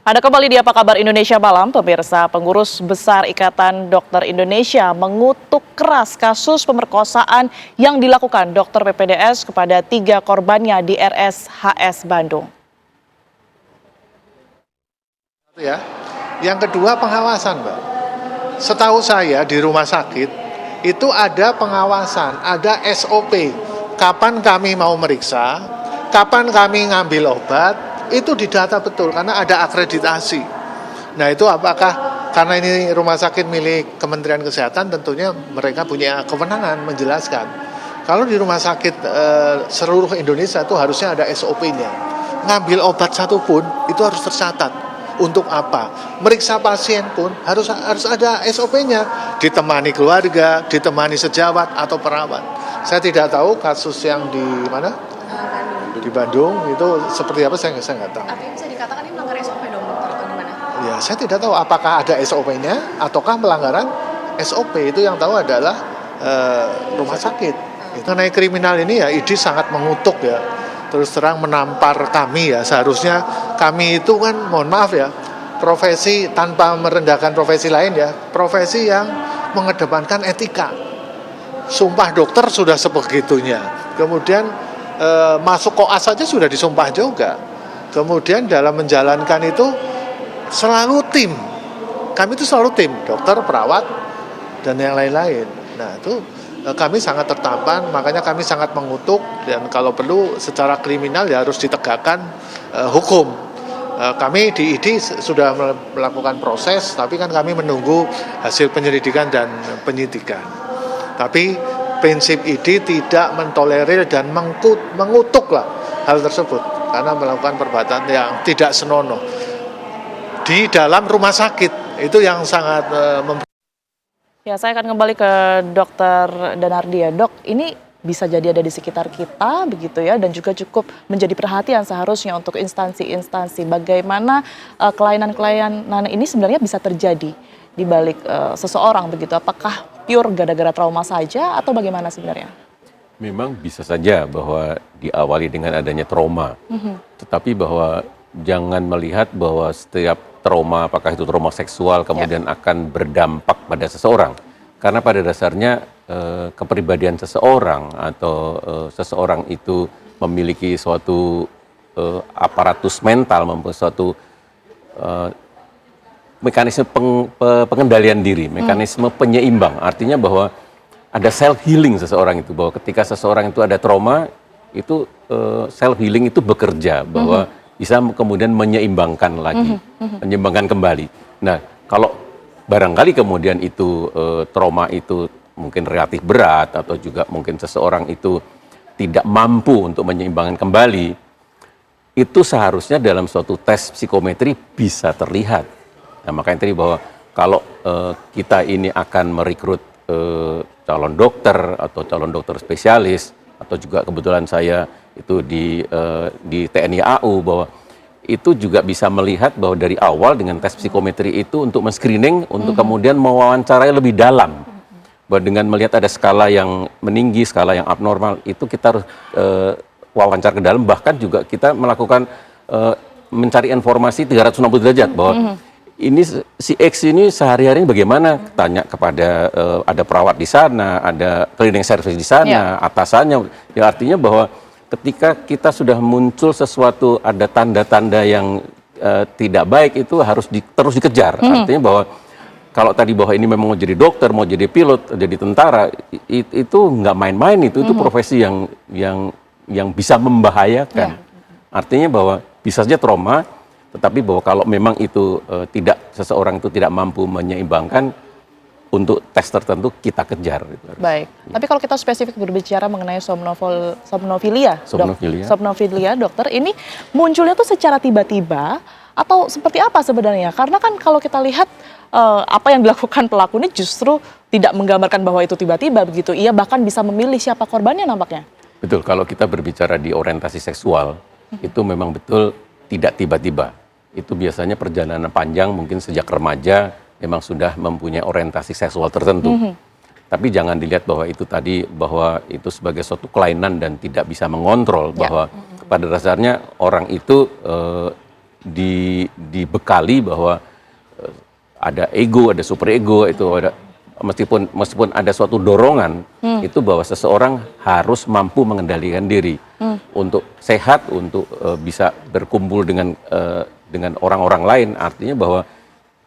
Ada kembali di Apa Kabar Indonesia Malam, pemirsa. Pengurus Besar Ikatan Dokter Indonesia mengutuk keras kasus pemerkosaan yang dilakukan dokter PPDS kepada 3 korbannya di RSHS Bandung. Ya. Yang kedua pengawasan, Mbak. Setahu saya di rumah sakit itu ada pengawasan, ada SOP. Kapan kami mau meriksa, kapan kami ngambil obat, itu didata betul karena ada akreditasi. Nah itu apakah karena ini rumah sakit milik Kementerian Kesehatan, tentunya mereka punya kewenangan menjelaskan. Kalau di rumah sakit seluruh Indonesia itu harusnya ada SOP-nya. Ngambil obat satu pun itu harus tercatat. Untuk apa? Meriksa pasien pun harus ada SOP-nya. Ditemani keluarga, ditemani sejawat atau perawat. Saya tidak tahu kasus yang di mana? Di Bandung itu seperti apa saya nggak tahu. Artinya bisa dikatakan ini melanggar SOP dong dokter atau gimana? Ya saya tidak tahu apakah ada SOP-nya ataukah pelanggaran SOP. Itu yang tahu adalah rumah sakit. Mengenai kriminal ini ya ID sangat mengutuk ya. Terus terang menampar kami ya. Seharusnya kami itu kan mohon maaf ya, profesi tanpa merendahkan profesi lain ya, profesi yang mengedepankan etika. Sumpah dokter sudah sebegitunya. Kemudian masuk koas saja sudah disumpah juga. Kemudian dalam menjalankan itu selalu tim. Kami itu selalu tim, dokter, perawat, dan yang lain-lain. Nah itu kami sangat tertampar, makanya kami sangat mengutuk dan kalau perlu secara kriminal ya harus ditegakkan hukum. Kami di ID sudah melakukan proses, tapi kan kami menunggu hasil penyelidikan dan penyidikan. Tapi prinsip ID tidak mentolerir dan mengutuklah hal tersebut karena melakukan perbuatan yang tidak senonoh di dalam rumah sakit itu yang sangat Ya, saya akan kembali ke Dokter Danardi ya. Dok, ini bisa jadi ada di sekitar kita begitu ya, dan juga cukup menjadi perhatian seharusnya untuk instansi-instansi. Bagaimana kelainan-kelainan ini sebenarnya bisa terjadi di balik seseorang begitu? Apakah pure gara-gara trauma saja atau bagaimana sebenarnya? Memang bisa saja bahwa diawali dengan adanya trauma, tetapi bahwa jangan melihat bahwa setiap trauma, apakah itu trauma seksual, kemudian akan berdampak pada seseorang. Karena pada dasarnya kepribadian seseorang atau seseorang itu memiliki suatu aparatus mental, mempunyai suatu mekanisme pengendalian diri, mekanisme penyeimbang. Artinya bahwa ada self healing seseorang itu, bahwa ketika seseorang itu ada trauma, itu self healing itu bekerja, bahwa bisa kemudian menyeimbangkan lagi, menyeimbangkan kembali. Nah, kalau barangkali kemudian itu trauma itu mungkin relatif berat atau juga mungkin seseorang itu tidak mampu untuk menyeimbangkan kembali, itu seharusnya dalam suatu tes psikometri bisa terlihat. Nah, makanya tadi bahwa kalau kita ini akan merekrut calon dokter atau calon dokter spesialis, atau juga kebetulan saya itu di TNI AU, bahwa itu juga bisa melihat bahwa dari awal dengan tes psikometri itu untuk men-screening, untuk kemudian mewawancarai lebih dalam. Bahwa dengan melihat ada skala yang meninggi, skala yang abnormal, itu kita harus wawancara ke dalam, bahkan juga kita melakukan mencari informasi 360 derajat, bahwa ini si X ini sehari-hari bagaimana, tanya kepada ada perawat di sana, ada cleaning service di sana, atasannya. Ya artinya bahwa ketika kita sudah muncul sesuatu, ada tanda-tanda yang tidak baik, itu harus terus dikejar. Artinya bahwa kalau tadi bahwa ini memang mau jadi dokter, mau jadi pilot, jadi tentara, itu nggak main-main, itu profesi yang bisa membahayakan. Artinya bahwa bisa saja trauma, tetapi bahwa kalau memang itu seseorang itu tidak mampu menyeimbangkan, untuk tes tertentu kita kejar. Baik, tapi kalau kita spesifik berbicara mengenai somnofilia, dokter, ini munculnya tuh secara tiba-tiba atau seperti apa sebenarnya? Karena kan kalau kita lihat apa yang dilakukan pelaku ini justru tidak menggambarkan bahwa itu tiba-tiba begitu. Ia bahkan bisa memilih siapa korbannya nampaknya. Betul, kalau kita berbicara di orientasi seksual, itu memang betul tidak tiba-tiba. Itu biasanya perjalanan panjang, mungkin sejak remaja memang sudah mempunyai orientasi seksual tertentu. Tapi jangan dilihat bahwa itu tadi, bahwa itu sebagai suatu kelainan dan tidak bisa mengontrol, bahwa pada dasarnya orang itu dibekali bahwa ada ego, ada super ego, itu ada meskipun ada suatu dorongan itu bahwa seseorang harus mampu mengendalikan diri untuk sehat, untuk bisa berkumpul dengan orang-orang lain. Artinya bahwa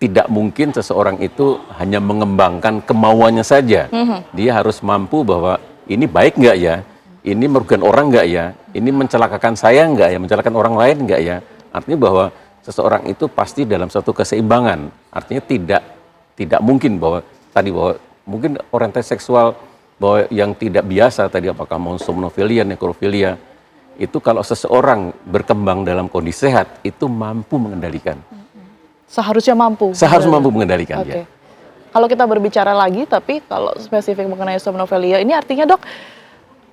tidak mungkin seseorang itu hanya mengembangkan kemauannya saja. Dia harus mampu bahwa ini baik nggak ya, ini merugikan orang nggak ya, ini mencelakakan saya nggak ya, mencelakakan orang lain nggak ya. Artinya bahwa seseorang itu pasti dalam suatu keseimbangan. Artinya tidak mungkin bahwa mungkin orientasi seksual bahwa yang tidak biasa tadi, apakah mau somnofilia, nekrofilia, itu kalau seseorang berkembang dalam kondisi sehat itu mampu mengendalikan. Seharusnya mampu. Seharusnya mampu mengendalikan. Oke. Ya. Kalau kita berbicara lagi, tapi kalau spesifik mengenai somnofilia ini artinya dok,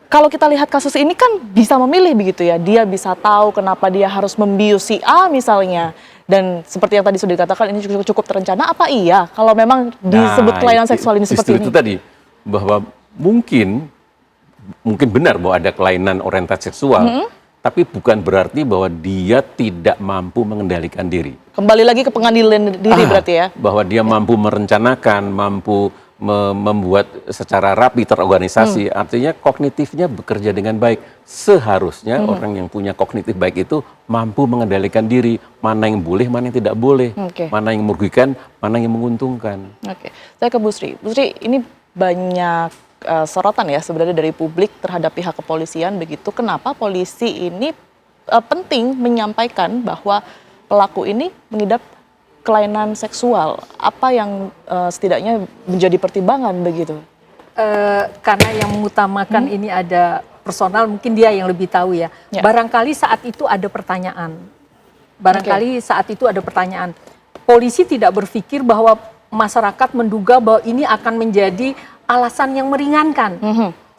kalau kita lihat kasus ini kan bisa memilih begitu ya, dia bisa tahu kenapa dia harus membius si A misalnya. Dan seperti yang tadi sudah dikatakan ini cukup terencana, apa iya kalau memang disebut kelainan seksual ini seperti ini? Itu tadi, bahwa mungkin benar bahwa ada kelainan orientasi seksual, tapi bukan berarti bahwa dia tidak mampu mengendalikan diri. Kembali lagi ke pengadilan diri berarti ya? Bahwa dia mampu merencanakan, mampu membuat secara rapi terorganisasi, artinya kognitifnya bekerja dengan baik. Seharusnya orang yang punya kognitif baik itu mampu mengendalikan diri, mana yang boleh, mana yang tidak boleh, mana yang merugikan, mana yang menguntungkan. Oke, saya ke Bu Sri. Bu Sri, ini banyak sorotan ya sebenarnya dari publik terhadap pihak kepolisian begitu. Kenapa polisi ini penting menyampaikan bahwa pelaku ini mengidap kelainan seksual, apa yang setidaknya menjadi pertimbangan begitu? Karena yang mengutamakan ini ada personal, mungkin dia yang lebih tahu ya. Barangkali saat itu ada pertanyaan. Saat itu ada pertanyaan. Polisi tidak berpikir bahwa masyarakat menduga bahwa ini akan menjadi alasan yang meringankan.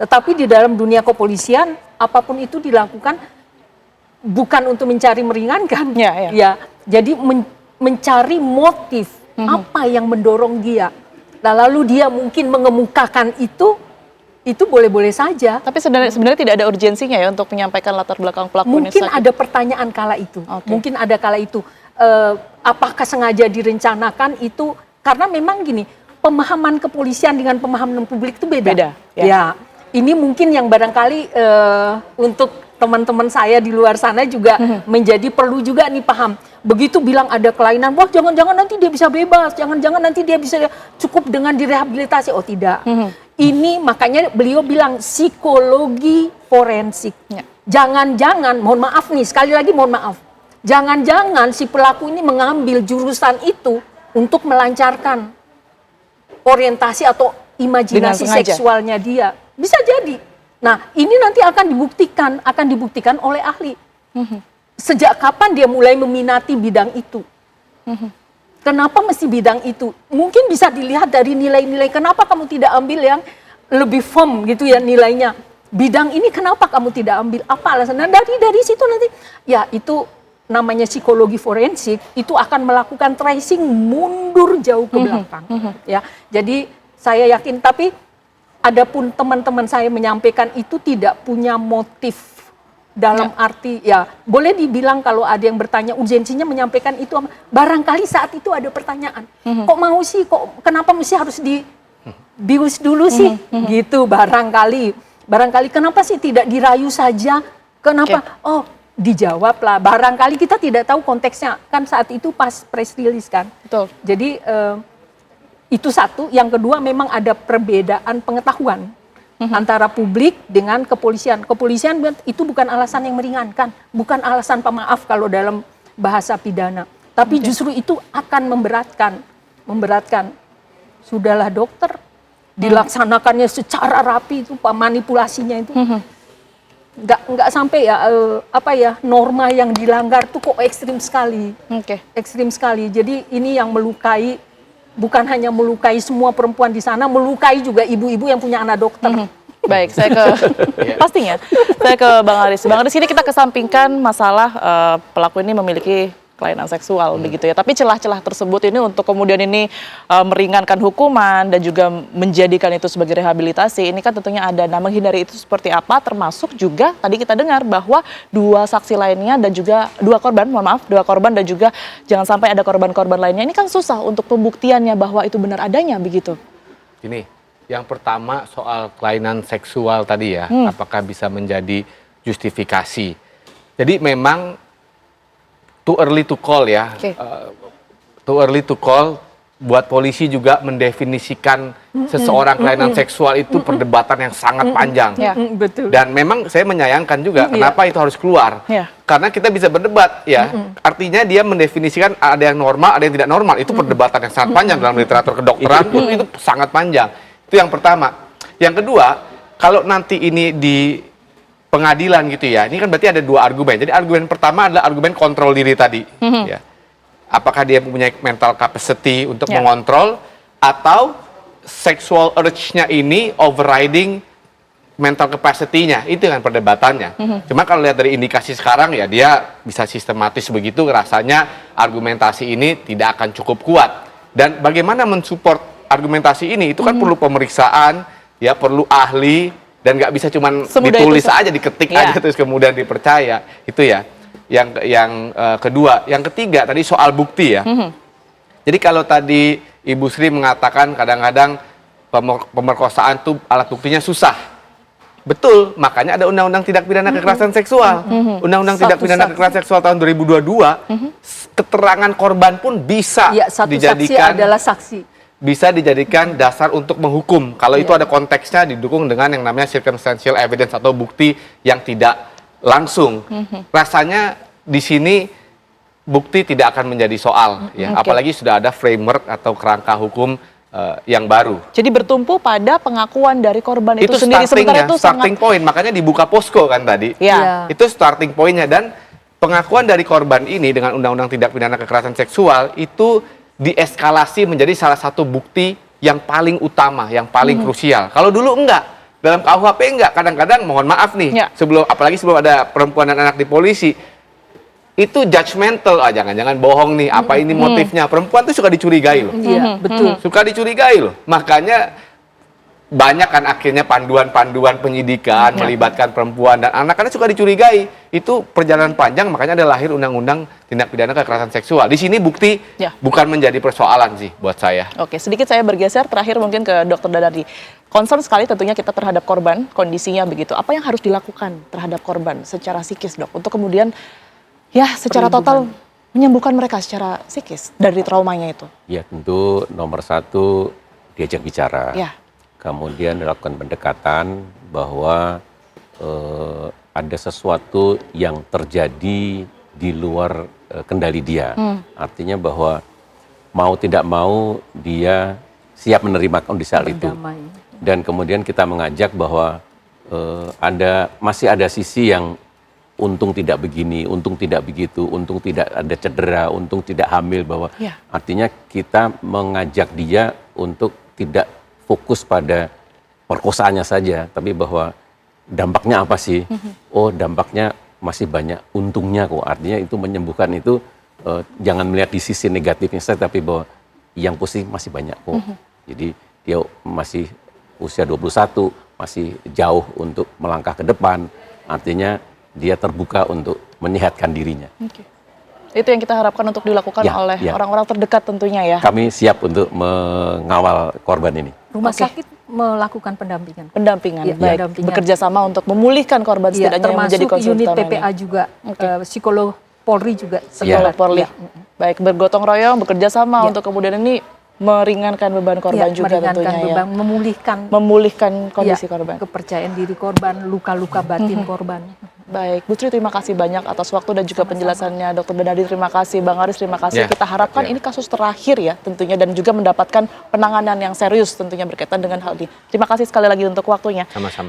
Tetapi di dalam dunia kepolisian, apapun itu dilakukan bukan untuk mencari meringankan. Ya, jadi mencari motif apa yang mendorong dia. Lalu dia mungkin mengemukakan itu boleh-boleh saja. Tapi sebenarnya tidak ada urgensinya ya untuk menyampaikan latar belakang pelaku ini. Mungkin ada pertanyaan kala itu. Mungkin ada kala itu. Apakah sengaja direncanakan itu? Karena memang gini, pemahaman kepolisian dengan pemahaman publik itu beda. Ya, ini mungkin yang barangkali untuk teman-teman saya di luar sana juga menjadi perlu juga nih paham. Begitu bilang ada kelainan, wah jangan-jangan nanti dia bisa bebas, jangan-jangan nanti dia bisa cukup dengan direhabilitasi. Oh tidak. Ini makanya beliau bilang psikologi forensik. Jangan-jangan, mohon maaf nih, sekali lagi mohon maaf. Jangan-jangan si pelaku ini mengambil jurusan itu untuk melancarkan orientasi atau imajinasi seksualnya dia. Bisa jadi. Nah, ini nanti akan dibuktikan oleh ahli. Sejak kapan dia mulai meminati bidang itu? Kenapa mesti bidang itu? Mungkin bisa dilihat dari nilai-nilai. Kenapa kamu tidak ambil yang lebih firm gitu ya nilainya? Bidang ini kenapa kamu tidak ambil? Apa alasannya? Dari situ nanti, ya itu namanya psikologi forensik, itu akan melakukan tracing mundur jauh ke belakang. Ya, jadi saya yakin, tapi adapun teman-teman saya menyampaikan itu tidak punya motif dalam arti ya boleh dibilang kalau ada yang bertanya urgensinya menyampaikan itu, barangkali saat itu ada pertanyaan, kok mau sih, kok kenapa mesti harus dibius dulu sih, gitu barangkali kenapa sih tidak dirayu saja, kenapa oh dijawablah, barangkali kita tidak tahu konteksnya kan saat itu pas press release kan. Betul. Jadi itu satu, yang kedua memang ada perbedaan pengetahuan antara publik dengan kepolisian. Kepolisian itu bukan alasan yang meringankan, bukan alasan pemaaf kalau dalam bahasa pidana. Tapi justru itu akan memberatkan. Sudahlah dokter, dilaksanakannya secara rapi itu, manipulasinya itu. Nggak sampai ya, norma yang dilanggar tuh kok ekstrim sekali. Ekstrim sekali. Jadi ini yang melukai, bukan hanya melukai semua perempuan di sana, melukai juga ibu-ibu yang punya anak dokter. Baik, saya ke pastinya. Saya ke Bang Aris. Bang Aris, ini kita kesampingkan masalah pelaku ini memiliki kelainan seksual begitu ya. Tapi celah-celah tersebut ini untuk kemudian ini meringankan hukuman dan juga menjadikan itu sebagai rehabilitasi, ini kan tentunya ada. Nah, menghindari itu seperti apa, termasuk juga tadi kita dengar bahwa dua saksi lainnya dan juga dua korban dan juga jangan sampai ada korban-korban lainnya. Ini kan susah untuk pembuktiannya bahwa itu benar adanya begitu. Ini yang pertama soal kelainan seksual tadi ya, apakah bisa menjadi justifikasi. Jadi memang too early to call ya. Oke. Too early to call buat polisi juga mendefinisikan seseorang kelainan seksual itu perdebatan yang sangat panjang. Ya. Betul. Dan memang saya menyayangkan juga kenapa itu harus keluar. Ya. Karena kita bisa berdebat ya. Artinya dia mendefinisikan ada yang normal, ada yang tidak normal. Itu perdebatan yang sangat panjang dalam literatur kedokteran pun itu sangat panjang. Itu yang pertama. Yang kedua, kalau nanti ini di pengadilan gitu ya, ini kan berarti ada dua argumen. Jadi argumen pertama adalah argumen kontrol diri tadi. Ya. Apakah dia punya mental capacity untuk mengontrol, atau sexual urge-nya ini overriding mental capacity-nya. Itu kan perdebatannya. Cuma kalau lihat dari indikasi sekarang ya dia bisa sistematis begitu, rasanya argumentasi ini tidak akan cukup kuat. Dan bagaimana mensupport argumentasi ini, itu kan perlu pemeriksaan, ya perlu ahli, dan nggak bisa cuman ditulis aja, diketik aja terus kemudian dipercaya. Itu ya yang kedua. Yang ketiga tadi soal bukti ya. Jadi kalau tadi Ibu Sri mengatakan kadang-kadang pemerkosaan tuh alat buktinya susah. Betul, makanya ada Undang-Undang Tindak Pidana Kekerasan Seksual. Undang-Undang Tindak Pidana Kekerasan Seksual tahun 2022, keterangan korban pun bisa dijadikan, saksi adalah saksi. Bisa dijadikan dasar untuk menghukum. Kalau itu ada konteksnya didukung dengan yang namanya circumstantial evidence atau bukti yang tidak langsung. Rasanya di sini bukti tidak akan menjadi soal, ya. Apalagi sudah ada framework atau kerangka hukum yang baru. Jadi bertumpu pada pengakuan dari korban itu sendiri. Sementara itu starting point. Makanya dibuka posko kan tadi. Ya. Itu starting pointnya, dan pengakuan dari korban ini dengan Undang-Undang Tindak Pidana Kekerasan Seksual itu dieskalasi menjadi salah satu bukti yang paling utama, yang paling krusial. Kalau dulu enggak, dalam KUHP enggak, kadang-kadang mohon maaf nih, apalagi sebelum ada perempuan dan anak di polisi, itu judgmental, jangan-jangan bohong nih, apa ini motifnya. Perempuan tuh suka dicurigai loh. Iya, betul. Suka dicurigai loh. Makanya banyak kan akhirnya panduan-panduan penyidikan melibatkan perempuan dan anak, karena suka dicurigai. Itu perjalanan panjang, makanya ada lahir Undang-Undang Tindak Pidana Kekerasan Seksual. Di sini bukti bukan menjadi persoalan sih buat saya. Oke, sedikit saya bergeser terakhir mungkin ke Dr. Danardi. Concern sekali tentunya kita terhadap korban, kondisinya begitu. Apa yang harus dilakukan terhadap korban secara psikis, Dok? Untuk kemudian ya secara total menyembuhkan mereka secara psikis dari traumanya itu. Ya, tentu nomor satu diajak bicara. Ya. Kemudian dilakukan pendekatan bahwa ada sesuatu yang terjadi di luar kendali dia. Artinya bahwa mau tidak mau dia siap menerima kondisi hal itu. Dan kemudian kita mengajak bahwa masih ada sisi yang untung tidak begini, untung tidak begitu, untung tidak ada cedera, untung tidak hamil, bahwa artinya kita mengajak dia untuk tidak fokus pada perkosaannya saja, tapi bahwa dampaknya apa sih? Oh, dampaknya masih banyak untungnya kok. Artinya itu menyembuhkan itu jangan melihat di sisi negatifnya saja, tapi bahwa yang positif masih banyak kok. Jadi dia masih usia 21, masih jauh untuk melangkah ke depan. Artinya dia terbuka untuk menyehatkan dirinya. Itu yang kita harapkan untuk dilakukan oleh orang-orang terdekat tentunya ya. Kami siap untuk mengawal korban ini. Rumah sakit melakukan pendampingan. Baik. Bekerja sama untuk memulihkan korban setidaknya yang menjadi termasuk konsultan unit PPA juga, psikolog Polri juga. Psikolog Polri. Baik, bergotong royong, bekerja sama untuk kemudian ini meringankan beban korban juga tentunya beban, memulihkan kondisi korban. Kepercayaan diri korban, luka-luka batin korban. Baik, Bu Sri terima kasih banyak atas waktu dan juga penjelasannya. Dr. Danardi terima kasih, Bang Aris terima kasih. Kita harapkan ini kasus terakhir ya tentunya, dan juga mendapatkan penanganan yang serius tentunya berkaitan dengan hal ini. Terima kasih sekali lagi untuk waktunya. Sama-sama.